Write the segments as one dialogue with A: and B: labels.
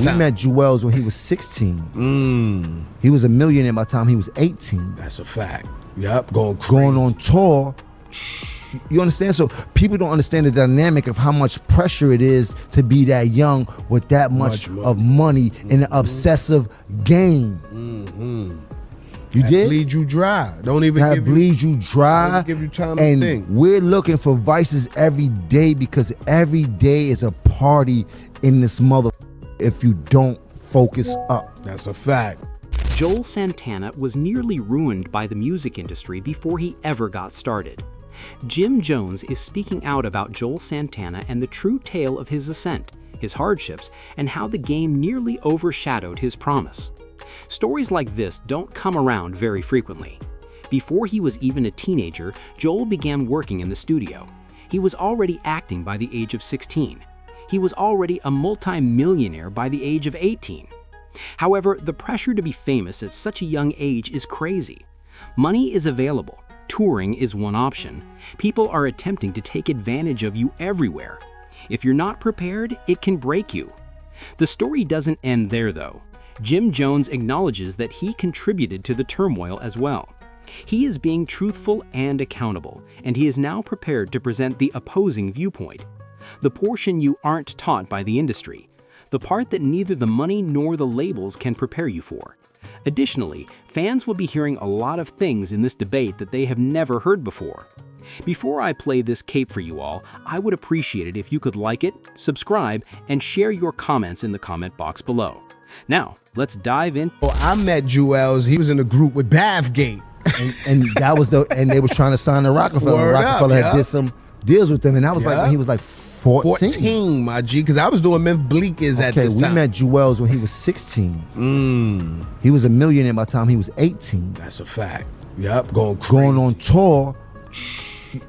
A: We met Juelz when he was 16. He was a millionaire by the time he was 18.
B: That's a fact. Yep, going crazy.
A: Going on tour. You understand? So people don't understand the dynamic of how much pressure it is to be that young with that much of money in an obsessive game. You
B: that
A: did?
B: Bleed you dry. Don't even
A: that
B: give
A: bleed you dry.
B: Give you time
A: and
B: to think.
A: We're looking for vices every day because every day is a party in this mother if you don't focus up.
B: That's a fact.
C: Joel Santana was nearly ruined by the music industry before he ever got started. Jim Jones is speaking out about Joel Santana and the true tale of his ascent, his hardships, and how the game nearly overshadowed his promise. Stories like this don't come around very frequently. Before he was even a teenager, Joel began working in the studio. He was already acting by the age of 16. He was already a multi-millionaire by the age of 18. However, the pressure to be famous at such a young age is crazy. Money is available. Touring is one option. People are attempting to take advantage of you everywhere. If you're not prepared, it can break you. The story doesn't end there, though. Jim Jones acknowledges that he contributed to the turmoil as well. He is being truthful and accountable, and he is now prepared to present the opposing viewpoint. The portion you aren't taught by the industry. The part that neither the money nor the labels can prepare you for. Additionally, fans will be hearing a lot of things in this debate that they have never heard before. Before I play this cape for you all, I would appreciate it if you could like it, subscribe, and share your comments in the comment box below. Now, let's dive in.
B: Well, I met Juelz. He was in a group with Bathgate.
A: and that was and they was trying to sign the Rockefeller.
B: Word
A: Rockefeller
B: up,
A: had did some deals with them, and that was like when he was like 14.
B: 14, my G, because I was doing Myth Bleakers at this time.
A: Okay, we met Juelz when he was 16. He was a millionaire by the time he was 18.
B: That's a fact. Yep, going crazy.
A: Going on tour.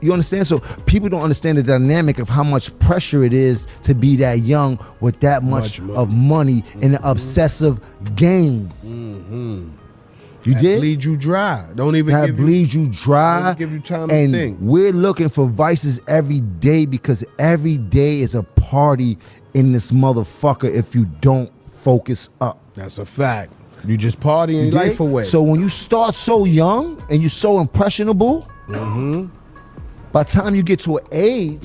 A: You understand? So people don't understand the dynamic of how much pressure it is to be that young with that much of money in an obsessive game. You
B: that
A: did?
B: Bleed you dry. Don't even
A: that
B: give
A: bleed you dry.
B: Give you time
A: and
B: to think.
A: We're looking for vices every day because every day is a party in this motherfucker if you don't focus up.
B: That's a fact. You just partying your life away.
A: So when you start so young and you're so impressionable, by the time you get to an age,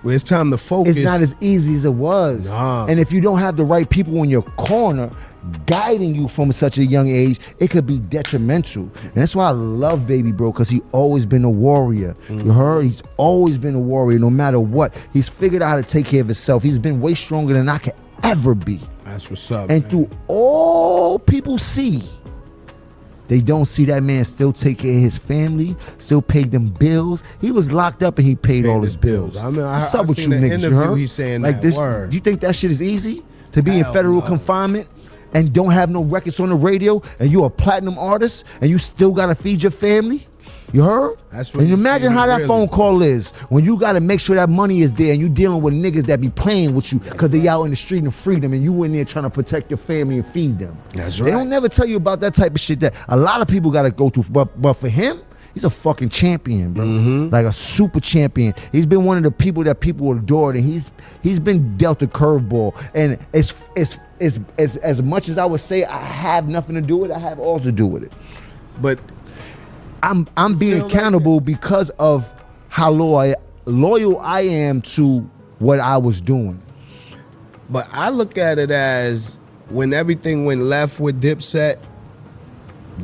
B: well, it's time to focus.
A: It's not as easy as it was.
B: Nah.
A: And if you don't have the right people in your corner guiding you from such a young age, it could be detrimental. And that's why I love Baby Bro, because he always been a warrior. You heard? He's always been a warrior no matter what. He's figured out how to take care of himself. He's been way stronger than I could ever be.
B: That's what's up,
A: And
B: man.
A: through all people see, they don't see that man still take care of his family, still paid them bills. He was locked up and he paid all his bills.
B: I mean,
A: What's up with you
B: seen an
A: niggas, you
B: interview,
A: heard?
B: he's saying
A: like
B: that
A: this,
B: word.
A: you think that shit is easy? To be in
B: Hell
A: federal
B: no.
A: confinement and don't have no records on the radio and you're a platinum artist and you still gotta feed your family? You heard?
B: That's what
A: and
B: he's
A: imagine
B: saying,
A: how that
B: really.
A: phone call is when you gotta make sure that money is there and you dealing with niggas that be playing with you because they out in the street in freedom and you in there trying to protect your family and feed them.
B: That's
A: They
B: right.
A: don't never tell you about that type of shit that a lot of people gotta go through. But for him, he's a fucking champion, bro. Like a super champion. He's been one of the people that people adored, and he's been dealt a curveball. And as much as I would say I have nothing to do with it, I have all to do with it.
B: But
A: I'm being accountable because of how loyal I am to what I was doing.
B: But I look at it as when everything went left with Dipset,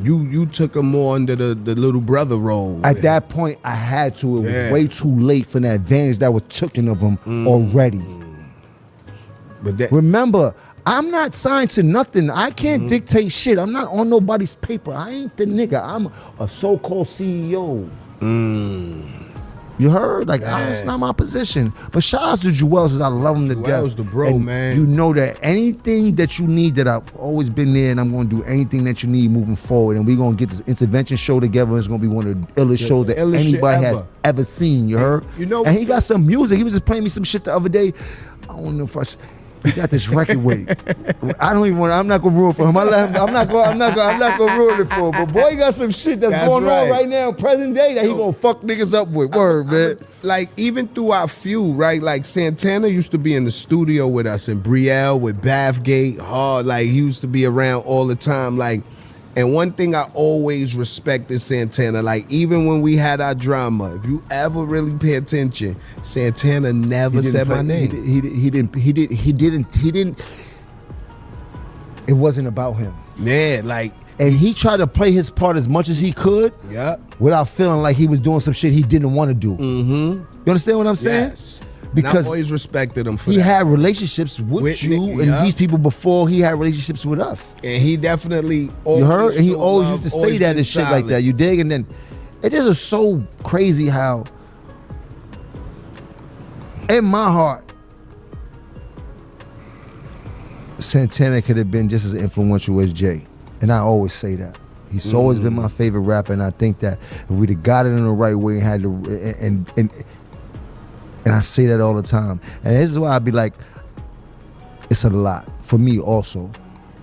B: you took him more under the little brother role.
A: At that point, I had to. It was way too late for the advantage that was taken of him already.
B: But
A: Remember, I'm not signed to nothing. I can't dictate shit. I'm not on nobody's paper. I ain't the nigga. I'm a so-called CEO. You heard? Like, it's not my position. But shout out to Juelz, because I love him to death.
B: Juelz the bro,
A: And
B: man.
A: you know that anything that you need, that I've always been there, and I'm going to do anything that you need moving forward. And we're going to get this intervention show together. It's going to be one of the illest shows that
B: illest shit
A: anybody has
B: ever.
A: ever seen. You heard?
B: You know
A: and
B: what-
A: he got some music. He was just playing me some shit the other day. I don't know if he got this record with him. I don't even want. I'm not gonna ruin it for him. I'm not gonna ruin it for him. But boy, he got some shit that's going on right now, present day, that he gonna fuck niggas up with. Word, man.
B: Like even through our feud, right? Like Santana used to be in the studio with us in Brielle with Bathgate, hard. Like he used to be around all the time. Like, and one thing I always respected Santana. Like even when we had our drama, if you ever really pay attention, Santana never said my name.
A: He didn't. It wasn't about him.
B: Yeah, like.
A: And he tried to play his part as much as he could, without feeling like he was doing some shit he didn't want to do.
B: Mm-hmm.
A: You understand what I'm saying?
B: Yes.
A: Because
B: and I always respected him for that.
A: He had relationships with you and these people before he had relationships with us.
B: And he definitely
A: you heard? And he always used to say that and shit like that. You dig? And then it just was so crazy how in my heart Santana could have been just as influential as Jay. And I always say that. He's always been my favorite rapper, and I think that if we'd have got it in the right way and had to, and I say that all the time. And this is why I'd be like, it's a lot for me also.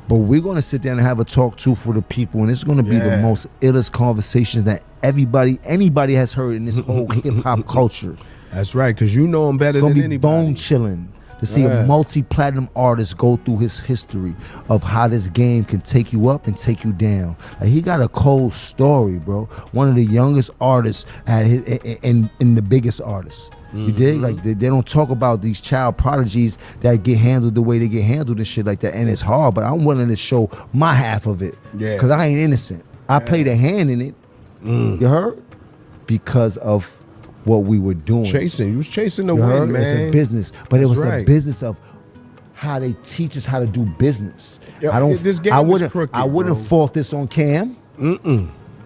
A: But we're gonna sit down and have a talk too for the people, and it's gonna be the most illest conversations that anybody has heard in this whole hip hop culture.
B: That's right, because you know him better than anybody.
A: It's gonna be bone chilling to see a multi-platinum artist go through his history of how this game can take you up and take you down. Like, he got a cold story, bro. One of the youngest artists at in the biggest artists. You dig? Like they don't talk about these child prodigies that get handled the way they get handled and shit like that. And it's hard, but I'm willing to show my half of it. Yeah. Cause I ain't innocent. I played a hand in it. You heard? Because of what we were doing.
B: You was chasing the win, man.
A: It's a business, but it was a business of how they teach us how to do business.
B: This game is crooked,
A: I wouldn't fault this on Cam.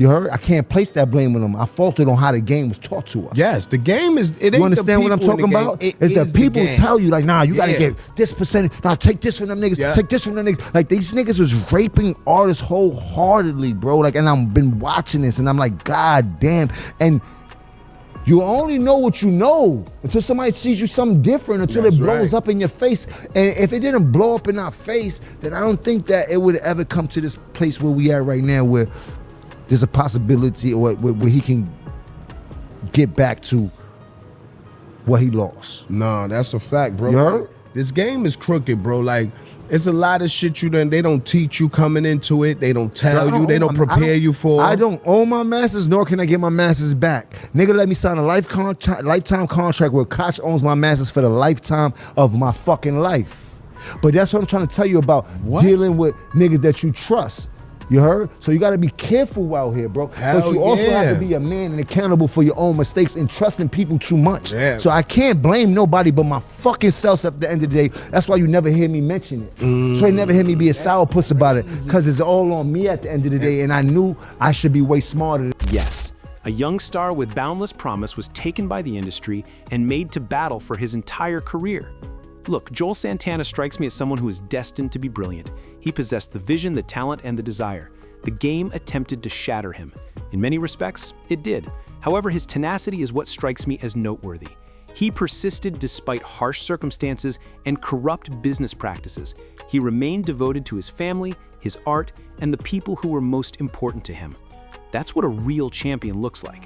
A: You heard? I can't place that blame on him. I faulted on how the game was taught to us.
B: Yes, the game is. It ain't
A: you understand what I'm talking about? It's that people tell you like, nah, you gotta get this percentage. Nah, take this from them niggas. Take this from them niggas. Like these niggas was raping artists wholeheartedly, bro. Like, and I've been watching this, and I'm like, God damn. And you only know what you know until somebody sees you something different, until it blows up in your face. And if it didn't blow up in our face, then I don't think that it would ever come to this place where we are right now, where there's a possibility or where he can get back to what he lost.
B: No, that's a fact, bro.
A: You heard?
B: This game is crooked, bro. Like, it's a lot of shit they don't teach you coming into it. They don't tell you. They don't prepare you for.
A: I don't own my masters, nor can I get my masters back. Nigga, let me sign a lifetime contract where Koch owns my masters for the lifetime of my fucking life. But that's what I'm trying to tell you about dealing with niggas that you trust. You heard? So you got to be careful out here, bro. But you also have to be a man and accountable for your own mistakes and trusting people too much. So I can't blame nobody but my fucking self at the end of the day. That's why you never hear me mention it. So you never hear me be a sourpuss about it, because it's all on me at the end of the day, and I knew I should be way smarter.
C: Yes, a young star with boundless promise was taken by the industry and made to battle for his entire career. Look, Juelz Santana strikes me as someone who is destined to be brilliant. He possessed the vision, the talent, and the desire. The game attempted to shatter him. In many respects, it did. However, his tenacity is what strikes me as noteworthy. He persisted despite harsh circumstances and corrupt business practices. He remained devoted to his family, his art, and the people who were most important to him. That's what a real champion looks like.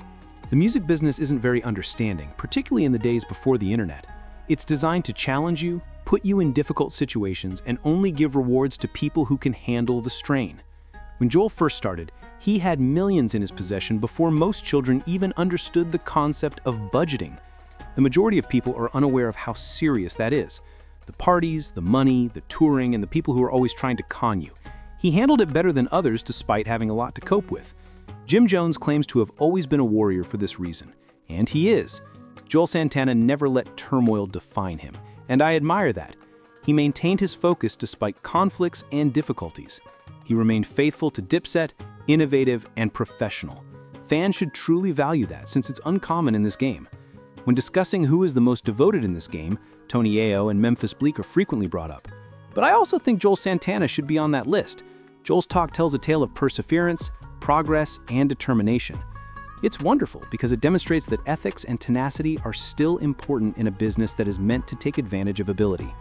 C: The music business isn't very understanding, particularly in the days before the internet. It's designed to challenge you, put you in difficult situations, and only give rewards to people who can handle the strain. When Juelz first started, he had millions in his possession before most children even understood the concept of budgeting. The majority of people are unaware of how serious that is. The parties, the money, the touring, and the people who are always trying to con you. He handled it better than others despite having a lot to cope with. Jim Jones claims to have always been a warrior for this reason, and he is. Juelz Santana never let turmoil define him, and I admire that. He maintained his focus despite conflicts and difficulties. He remained faithful to Dipset, innovative, and professional. Fans should truly value that, since it's uncommon in this game. When discussing who is the most devoted in this game, Tony Ayo and Memphis Bleek are frequently brought up. But I also think Juelz Santana should be on that list. Juelz's talk tells a tale of perseverance, progress, and determination. It's wonderful because it demonstrates that ethics and tenacity are still important in a business that is meant to take advantage of ability.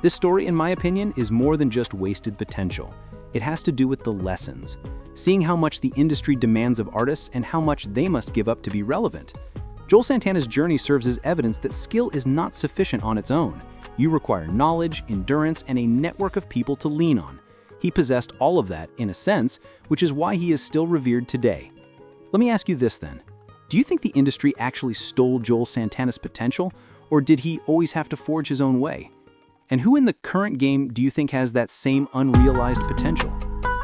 D: This story, in my opinion, is more than just wasted potential. It has to do with the lessons, seeing how much the industry demands of artists and how much they must give up to be relevant. Juelz Santana's journey serves as evidence that skill is not sufficient on its own. You require knowledge, endurance, and a network of people to lean on. He possessed all of that, in a sense, which is why he is still revered today. Let me ask you this then. Do you think the industry actually stole Juelz Santana's potential, or did he always have to forge his own way? And who in the current game do you think has that same unrealized potential?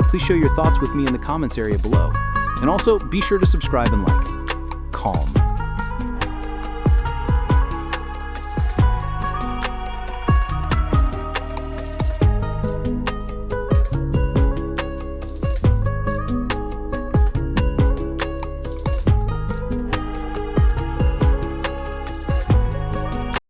D: Please share your thoughts with me in the comments area below. And also, be sure to subscribe and like. Calm.